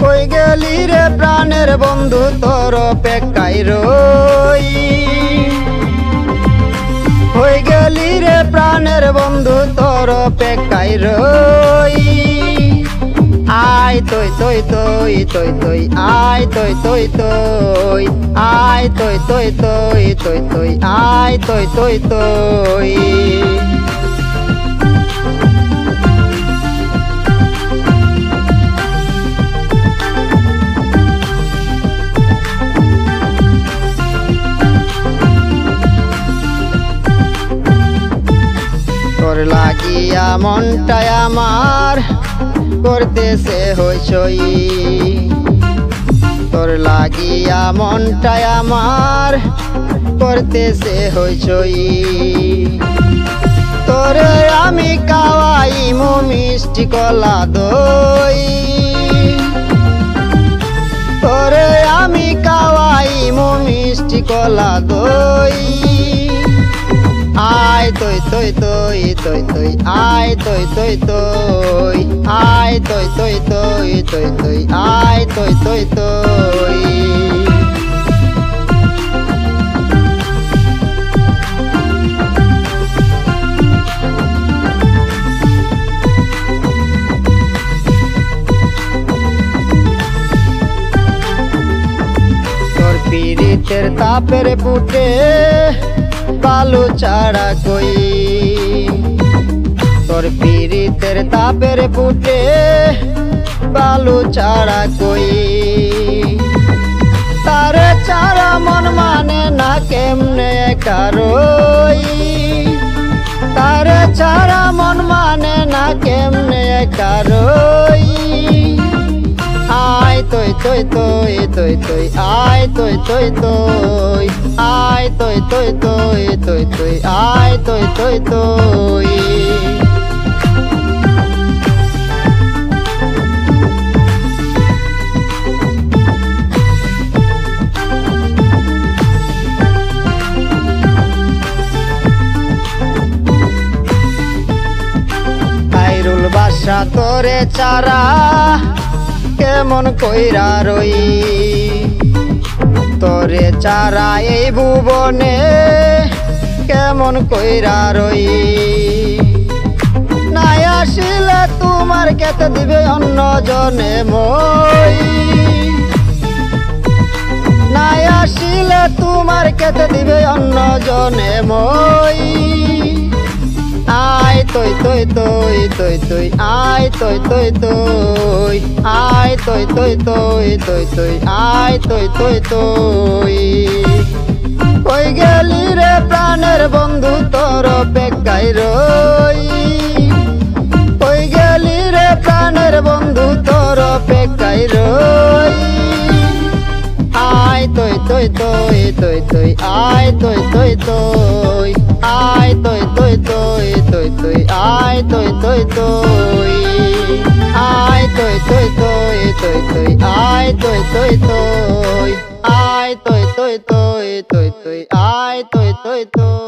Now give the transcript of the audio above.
কই গেলি রে প্রাণের বন্ধু তোর অপেক্ষায় রই কই গেলি রে প্রাণের বন্ধু তোর অপেক্ষায় রই আয় তৈ তৈ তৈ তৈ তৈ আয় তৈ তৈ তৈ আয় তৈ তৈ তৈ তৈ তৈ আয় তৈ তৈ তৈ তোর লাগিয়া মনটায় আমার করতেছে হইচই তোর লাগিয়া মনটায় আমার করতেছে হইচই তোরে আমি খাওয়াইমু মিষ্টি কলা দই তোরে আমি খাওয়াইমু মিষ্টি কলা দই আয় তৈ তৈ তৈ তৈ তৈ আয় তৈ তৈ তৈ আয় তৈ তৈ তৈ তৈ তৈ আয় তৈ তৈ তৈ তোর পীড়িতের তাপের বুটে বালু ছাড়া কই তোর পীড়িতের তাপের বুটে বালু ছাড়া কই তারে ছাড়া মন মানে না কেমনে কারই তারে ছাড়া মন মানে না কেমনে কারই আয় তৈ তৈ তৈ তৈ তৈ আয় তৈ তৈ তৈ আয় তৈ তৈ তৈ তৈ তৈ আয় তৈ তৈ তৈ খাইরুল বাদশা তোরে চারা কেমন কইরা রই তোরে চারা এই ভুবনে কেমন কইরা রই নাই আসিলে তোমার কেতে দিবে অন্য জনে মই নাই আসিলে তোমার কেতে দিবে অন্য জনে মই আয় তৈ তৈ তৈ তৈ তৈ আয় তৈ তৈ তৈ আয় তৈ তৈ তৈ তৈ তৈ আয় তৈ তৈ তৈ কই গেলি রে প্রাণের বন্ধু তোর অপেক্ষায় রই কই গেলি রে প্রাণের বন্ধু তোর অপেক্ষায় রই আয় তৈ তৈ তৈ তৈ তৈ আয় তৈ তৈ তৈ আয় তৈ তৈ তৈ তৈ তৈ আয় তৈ তৈ তৈ আয় তৈ তৈ তৈ তৈ তৈ আয় তৈ তৈ তৈ আয় তৈ তৈ তৈ তৈ তৈ আয় তৈ তৈ তৈ